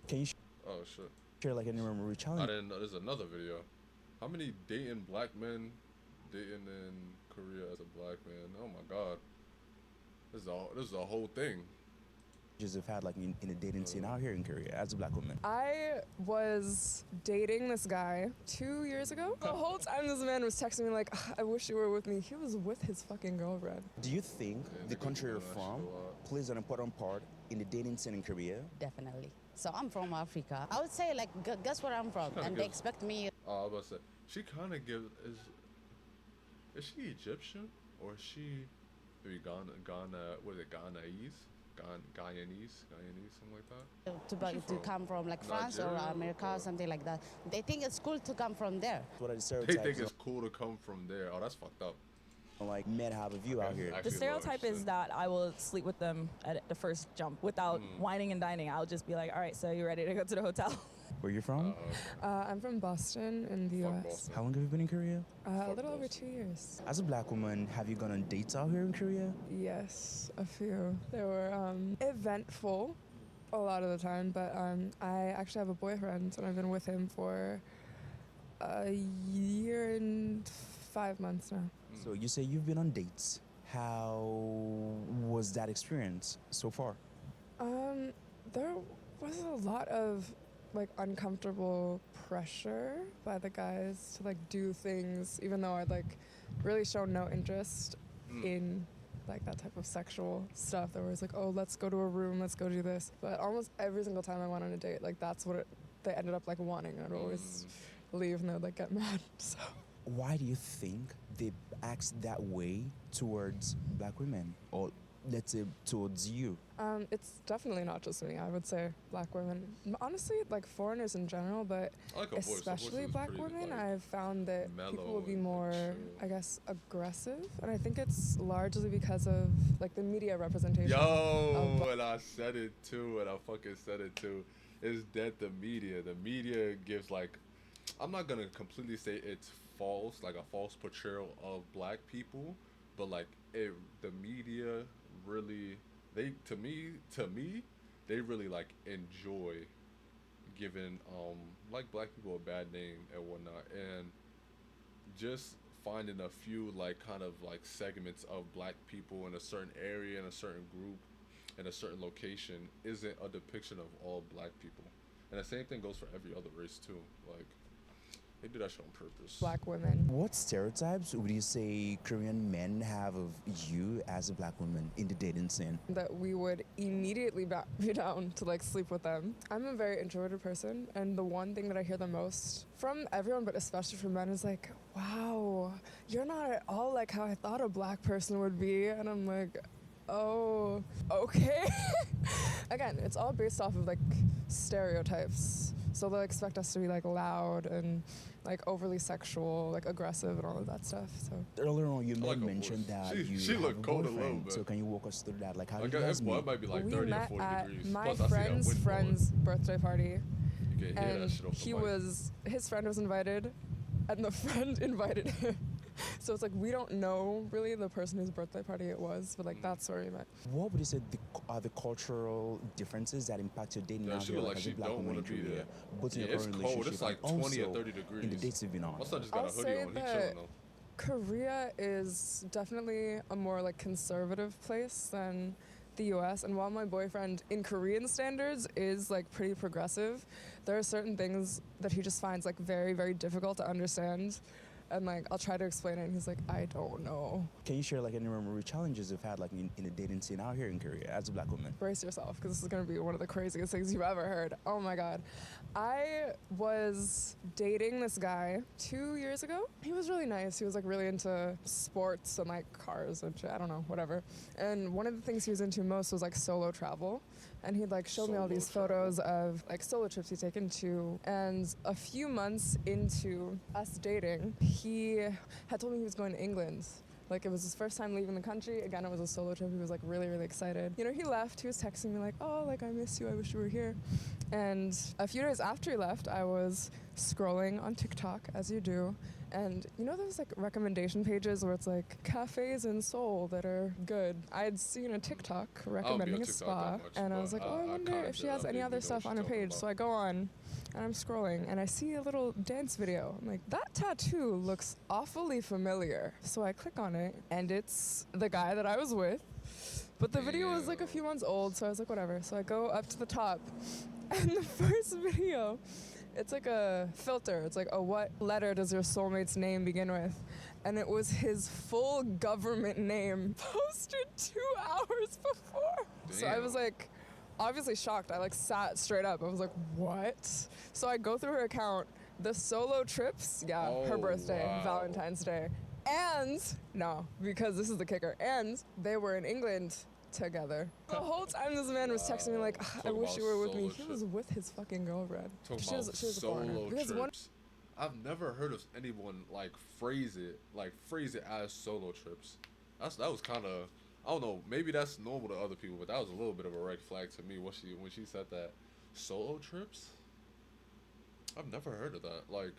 Can you Oh shit. share like any memory I challenge? didn't know. There's another video. How many dating black men dating in Korea as a black man? Oh my god. This is a whole thing. Have had like in the dating scene out here in Korea as a black woman? I was dating this guy 2 years ago. The whole time this man was texting me like, "Ugh, I wish you were with me." He was with his fucking girlfriend. Do you think the country you're from plays an important part in the dating scene in Korea? Definitely. So I'm from Africa. I would say like, guess where I'm from, and they expect me. Oh, I was about to say, she kind of gives. Is she Egyptian or is she maybe Ghana? What is it? Guyanese, something like that. To come from like France or Nigeria America or something like that. They think it's cool to come from there. What are the They stereotypes? think it's cool to come from there. Oh, that's fucked up. Like men have a view out here. The stereotype is that I will sleep with them at the first jump without whining and dining. I'll just be like, all right, so you ready to go to the hotel? Where you from? I'm from Boston in the U.S. Boston. How long have you been in Korea? A little over 2 years. As a black woman, have you gone on dates out here in Korea? Yes, a few. They were eventful a lot of the time, but I actually have a boyfriend, and I've been with him for a year and 5 months now. So you say you've been on dates. How was that experience so far? There was a lot of like uncomfortable pressure by the guys to like do things, even though I'd like really shown no interest in like that type of sexual stuff. They were always like, oh, let's go to a room, let's go do this. But almost every single time I went on a date, like that's what they ended up like wanting. I'd always leave and they'd like get mad. So Why do you think they act that way towards black women, or let's say towards you? it's definitely not just me. I would say black women, honestly, like foreigners in general, but I like her voice. Her voice especially is black pretty, women. like, I've found that people will be mellow more, and I guess, aggressive, and I think it's largely because of like the media representation. Yo, and I said it too, and I fucking said it too. Is that the media? The media gives like, I'm not gonna completely say it's false, like a false portrayal of black people, but like the media really, to me, they really like enjoy giving like black people a bad name and whatnot, and just finding a few like kind of like segments of black people in a certain area, in a certain group, in a certain location isn't a depiction of all black people. And the same thing goes for every other race too. Like they do that shit on purpose. Black women. What stereotypes would you say Korean men have of you as a black woman in the dating scene? That we would immediately be down to like sleep with them. I'm a very introverted person, and the one thing that I hear the most from everyone, but especially from men, is like, wow, you're not at all like how I thought a black person would be. And I'm like, oh, okay. Again, it's all based off of like stereotypes. So they'll expect us to be like loud and like overly sexual, like aggressive and all of that stuff. So Earlier on, you like her mentioned voice. that you She have looked a cold a little boyfriend. bit. So can you walk us through that? Like how I did you guess guys meet? it might be like we 30 or met 40 at degrees. my Plus, I see that friend's wind blowing. friend's birthday party, You can hear that and shit off the he mic. his friend was invited, and the friend invited him. So it's like we don't know really the person whose birthday party it was, but like that's where we met. What would you say are the cultural differences that impact your dating Yeah, out she here look like like as a she black don't woman want in to be Korea, there. both in Yeah, your it's current cold. relationship It's like and 20 or also 30 degrees. in the dates you've been on? My son just got I'll a hoodie say on. He that chilling though. Korea is definitely a more like conservative place than the US, and while my boyfriend in Korean standards is like pretty progressive, there are certain things that he just finds like very, very difficult to understand. And like I'll try to explain it and he's like, I don't know. Can you share like any memory challenges you've had like in the dating scene out here in Korea as a black woman? Brace yourself, because this is going to be one of the craziest things you've ever heard. Oh my God. I was dating this guy 2 years ago. He was really nice. He was like really into sports and like cars and shit. I don't know, whatever. And one of the things he was into most was like solo travel. And he'd like showed me all these photos of like solo trips he'd taken to. And a few months into us dating, he had told me he was going to England Like, it was his first time leaving the country. Again, it was a solo trip. He was like really, really excited. You know, he left. He was texting me like, oh, like, I miss you. I wish you were here. And a few days after he left, I was scrolling on TikTok, as you do. And you know those like recommendation pages where it's like cafes in Seoul that are good? I had seen a TikTok recommending a TikTok spa, that much, and I but was like, oh, I wonder kinda if she do. has I any vaguely other know stuff what on her you're talking page. about. So I go on, and I'm scrolling, and I see a little dance video. I'm like, that tattoo looks awfully familiar. So I click on it, and it's the guy that I was with. But the video was like a few months old, so I was like, whatever. So I go up to the top, and the first video, it's like a filter. It's like, oh, what letter does your soulmate's name begin with? And it was his full government name posted 2 hours before. So I was Damn. like, obviously shocked. I like sat straight up. I was like, what? So I go through her account. The solo trips, yeah, her Oh, birthday, wow. Valentine's Day. And, no, because this is the kicker, and they were in England together. The whole time this man was texting me like, I Talk wish about you were with me. solo He was with his fucking girlfriend. Talking She was a foreigner. solo Because one- trips. I've never heard of anyone like phrase it as solo trips. That was kind of, I don't know, maybe that's normal to other people, but that was a little bit of a red flag to me when she said that. Solo trips? I've never heard of that. Like,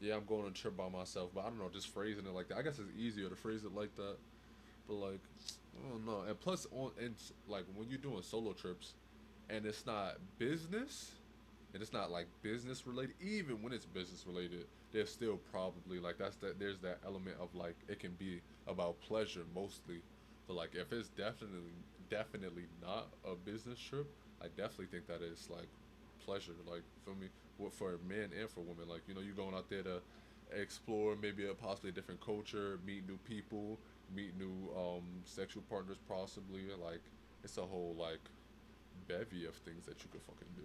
yeah, I'm going on a trip by myself, but I don't know, just phrasing it like that. I guess it's easier to phrase it like that. But like, I don't know. And plus, like when you're doing solo trips, and it's not business, and it's not like business related. Even when it's business related, there's still probably like there's that element of like it can be about pleasure mostly. But like if it's definitely not a business trip, I definitely think that it's like pleasure. Like for me, for men and for women, like you know, you're going out there to explore maybe possibly a different culture, meet new people, meet new sexual partners possibly. Like it's a whole like bevy of things that you could fucking do.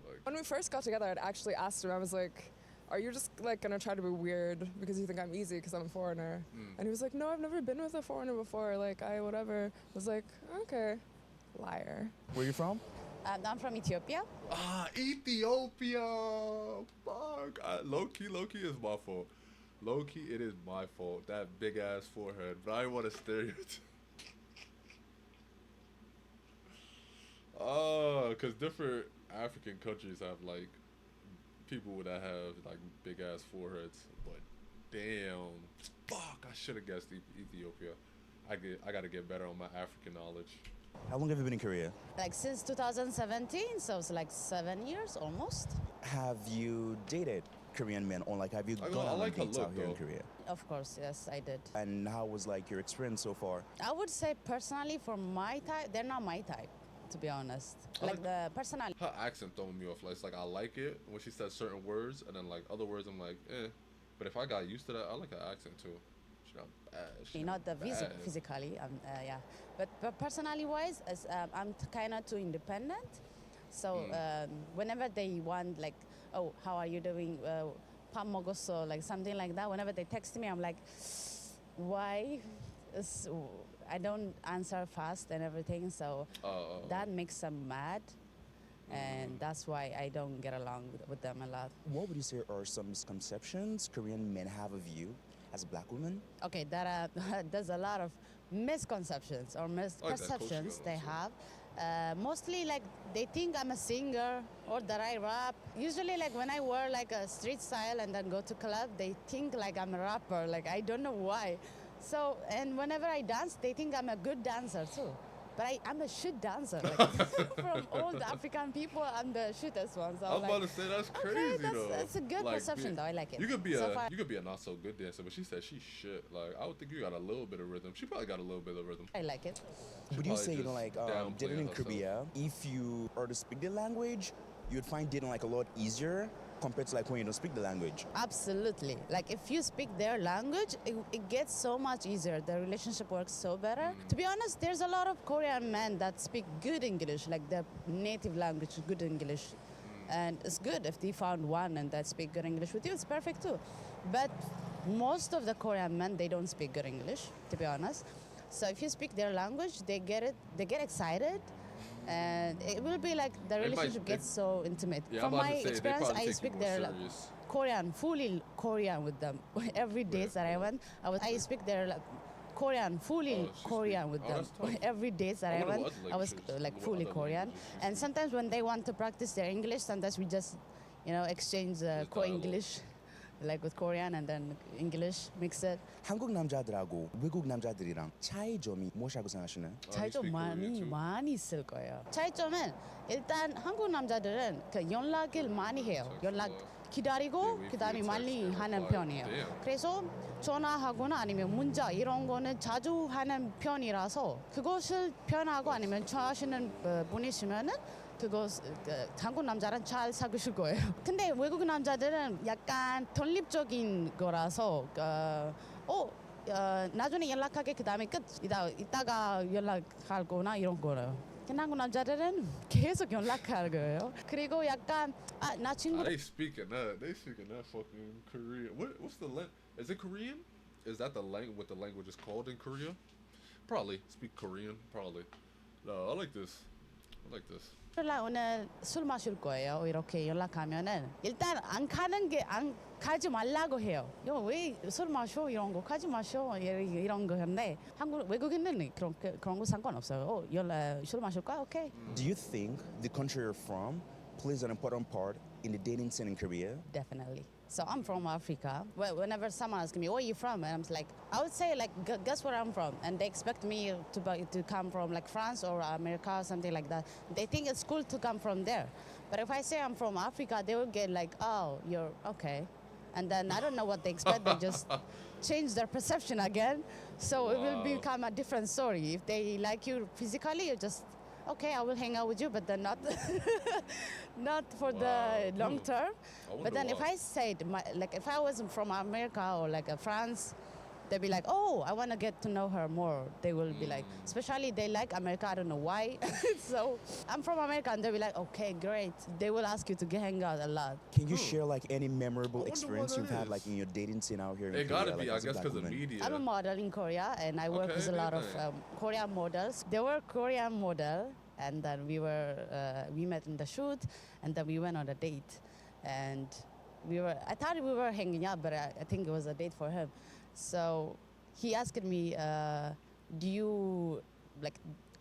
Like When we first got together, I'd actually asked him, I was like, are you just like gonna try to be weird because you think I'm easy because I'm a foreigner? And he was like, no, I've never been with a foreigner before. Like, I whatever. I was like, okay, liar. Where you from? I'm from Ethiopia. Ethiopia. Fuck. Low key is my fault. Low key, it is my fault. That big ass forehead. But I want to stereotype. Cause different African countries have like people that have like big ass foreheads. But damn, fuck, I should have guessed Ethiopia. I gotta get better on my African knowledge. How long have you been in Korea? Like since 2017, so it's like 7 years almost. Have you dated Korean men, or like have you I gone on like her dates look, out here in though. Korea? Of course, yes, I did. And how was like your experience so far? I would say personally, for my type, they're not my type, to be honest. I Like like- the personality. Her accent throwing me off. Like, it's like I like it when she says certain words, and then like other words I'm like, eh. But if I got used to that, I like her accent too. She's not bad. She's Not the bad. physically, yeah. But personality wise, as I'm kind of too independent. So whenever they want like, oh, how are you doing? Pam mogoso, like something like that. Whenever they text me, I'm like, why? I don't answer fast and everything. So that makes them mad. And that's why I don't get along with them a lot. What would you say are some misconceptions Korean men have of you as a black woman? Okay, there's a lot of misconceptions or misperceptions they have. Mostly like they think I'm a singer or that I rap. Usually like when I wear like a street style and then go to club, they think like I'm a rapper. Like I don't know why. So, and whenever I dance, they think I'm a good dancer too. But I'm a shit dancer. Like, from all the African people, I'm the shittest one. So I was like, about to say that's crazy though. that's a good Like, perception though. I like it. You could be So a far- you could be a not so good dancer, but she said she's shit. Like I would think you got a little bit of rhythm. She probably got a little bit of rhythm. I like it. Would you probably say, you know, just like downplaying dating in herself. Korea, if you are to speak the language, you'd find dating like a lot easier compared to like when you don't speak the language? Absolutely. Like if you speak their language, it gets so much easier. The relationship works so better. To be honest, there's a lot of Korean men that speak good English, like their native language, good English. And it's good if they found one and that speak good English with you, it's perfect too. But most of the Korean men, they don't speak good English, to be honest. So if you speak their language, they get it, they get excited. And it will be like the might- relationship they- gets so intimate. Yeah, From I'm about my to say they experience, probably I take you speak more their serious. Korean, fully Korean with them. Every dates that I went, I speak their Korean, fully Oh, she Korean speak- with oh, them. that's tough. Every day that I I wonder went, what other I was languages- like what fully other Korean. languages she And speak. sometimes when they want to practice their English, sometimes we just, exchange Just co-English, like with Korean and then English, mix it. 한국 남자들하고 외국 남자들이랑 차이점이 무엇이라고 생각하시나요? Oh, you 차이점 speak Korean too? 많이 있을 거예요. 차이점은 일단 한국 남자들은 그 연락을 많이 해요. 연락 기다리고 Yeah, we 그다음에 text 많이 and 하는 reply. 편이에요. Damn. 그래서 전화하거나 아니면 문자 이런 거는 자주 하는 편이라서 그것을 편하고 아니면 좋아하시는 분이시면은 그거 한국 남자랑 잘 사귀실 거예요. 근데 외국 남자들은 약간 독립적인 거라서 나중에 연락하게 그다음에 끝 이따가 연락하거나 이런 거예요. 근데 한국 남자들은 계속 연락할 거예요. 그리고 약간 나 친구 They speaking that. They speaking that fucking Korean. What's the Is it Korean? Is that what the language is called in Korea? Probably speak Korean. Probably. No, I like this. I like this. 오늘 술 마실 거예요. 이렇게 연락하면은 일단 안 가지 말라고 해요. 왜 술 마셔 이런 거 가지 마셔 이런 거 했는데 외국인은 그런 거 상관없어요. 술 마실 거야? 오케이. Do you think the country you're from plays an important part in the dating scene in Korea? Definitely. So I'm from Africa. Well, whenever someone asks me, where are you from? And I'm like, I would say, like, guess where I'm from. And they expect me to come from, like, France or America or something like that. They think it's cool to come from there. But if I say I'm from Africa, they will get like, oh, you're okay. And then I don't know what they expect. They just change their perception again. So it will Wow. become a different story. If they like you physically, you're just, okay, I will hang out with you, but then not not for Wow. the long term. I wonder But then if why. I said, like if I was from America or like France, they'd be like, oh, I want to get to know her more. They will be like, especially they like America, I don't know why. So I'm from America and they'll be like, okay, great. They will ask you to hang out a lot. Can you share like any memorable wonder experience what you've that had is. like in your dating scene out here in It Korea? gotta be, like, I as a guess, black because of woman? media. I'm a model in Korea and I work Okay, with a lot of amazing. Korean models. They were Korean model and then we met in the shoot and then we went on a date and I thought we were hanging out, but I think it was a date for him. So he asked me, do you, like,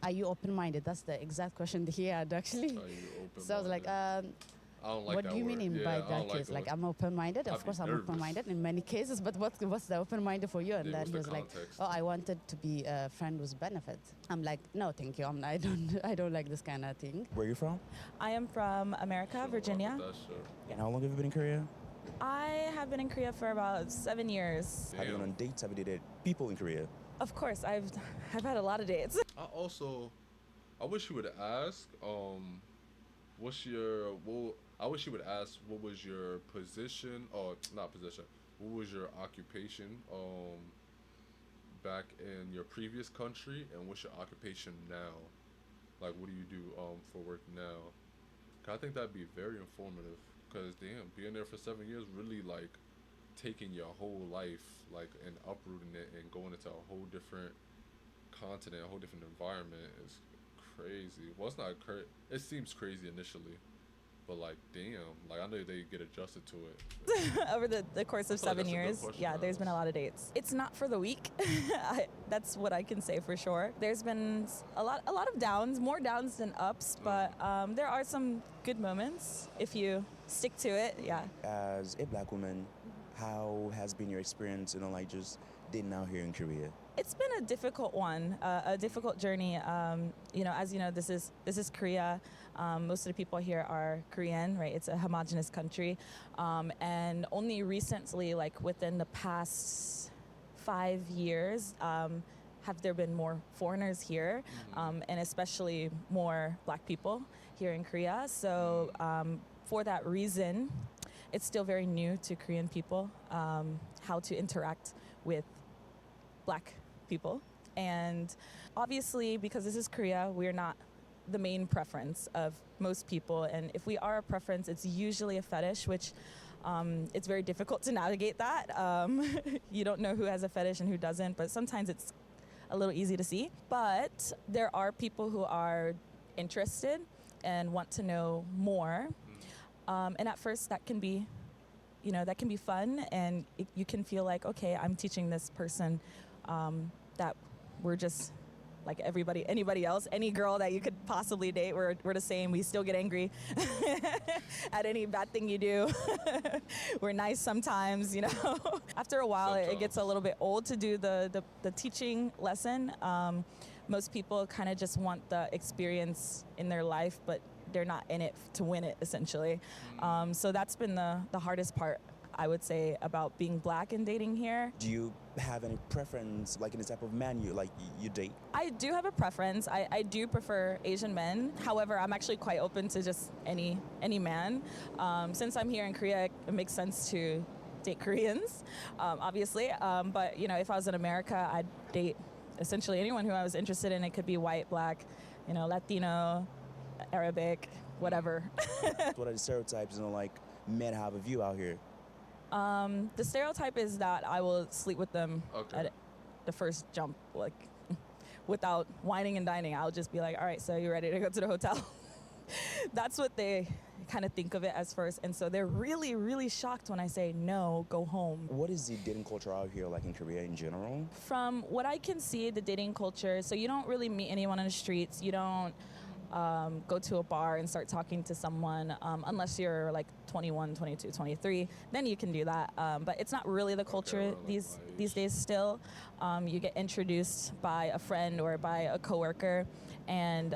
are you open-minded? That's the exact question he had actually. Are you So I was like, open-minded? I don't like what that do you mean word. in Yeah, by I don't that like case? the Like, word. I'm open-minded. I'd Of be course, I'm nervous. open-minded in many cases. But what's the open-minded for you? And Yeah, then what's he the was like, context? oh, I wanted to be a friend with benefits. I'm like, no, thank you. I don't like this kind of thing. Where are you from? I am from America, Shouldn't Virginia. rock with that shit. And how long have you been in Korea? I have been in Korea for about 7 years. Have you been Damn. on dates? Have you dated people in Korea? Of course, I've had a lot of dates. I wish you would ask, I wish you would ask what was your position, or not position, what was your occupation, back in your previous country, and what's your occupation now? Like, what do you do, for work now? 'Cause I think that'd be very informative, cause damn, being there for 7 years really, like, taking your whole life, like, and uprooting it and going into a whole different continent, a whole different environment is crazy. Well, it's not it seems crazy initially, but like, damn, like, I know they get adjusted to it. Over the course of I feel like 7 that's a good years. question Yeah, to there's been a ask. lot of dates. It's not for the weak. That's what I can say for sure. There's been a lot of downs, more downs than ups, but there are some good moments if you stick to it. Yeah. As a black woman, how has been your experience, like just dating out here in Korea? It's been a difficult one, a difficult journey. As you know, this is Korea. Most of the people here are Korean, right? It's a homogenous country, and only recently, like within the past 5 years, have there been more foreigners here, and especially more black people here in Korea. So for that reason, it's still very new to Korean people how to interact with black people. And obviously, because this is Korea, we're not the main preference of most people. And if we are a preference, it's usually a fetish, which it's very difficult to navigate that. You don't know who has a fetish and who doesn't, but sometimes it's a little easy to see. But there are people who are interested and want to know more. And at first that can be fun, and you can feel like, okay, I'm teaching this person that we're just like anybody else, any girl that you could possibly date. We're the same. We still get angry at any bad thing you do. We're nice sometimes, you know. After a while, it gets a little bit old to do the teaching lesson. Most people kind of just want the experience in their life, but they're not in it to win it, essentially. So that's been the hardest part, I would say, about being black and dating here. Do you have any preference, like in the type of man you date? I do have a preference. I do prefer Asian men. However, I'm actually quite open to just any man. Since I'm here in Korea, it makes sense to date Koreans, obviously. But you know, if I was in America, I'd date essentially anyone who I was interested in. It could be white, black, you know, Latino, Arabic, whatever. What are the stereotypes, you know, like men have of you out here? The stereotype is that I will sleep with them Okay. at the first jump, like without whining and dining. I'll just be like, all right, so you ready to go to the hotel? That's what they kind of think of it as first. And so they're really, really shocked when I say, no, go home. What is the dating culture out here like in Korea in general? From what I can see, the dating culture, so you don't really meet anyone on the streets. You don't go to a bar and start talking to someone unless you're like 21, 22, 23. Then you can do that. But it's not really the culture like these days still. You get introduced by a friend or by a coworker, and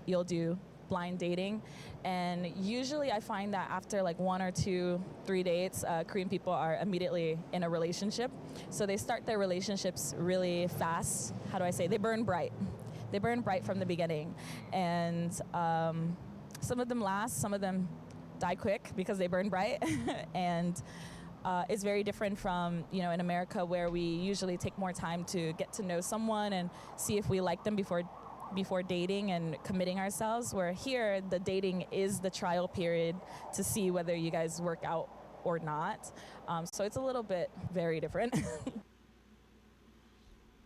you'll do blind dating. And usually I find that after like 1 or 2, 3 dates, Korean people are immediately in a relationship. So they start their relationships really fast. How do I say? They burn bright. They burn bright from the beginning. And some of them last, some of them die quick because they burn bright. And it's very different from, you know, in America, where we usually take more time to get to know someone and see if we like them before dating and committing ourselves, where here the dating is the trial period to see whether you guys work out or not. So it's a little bit very different.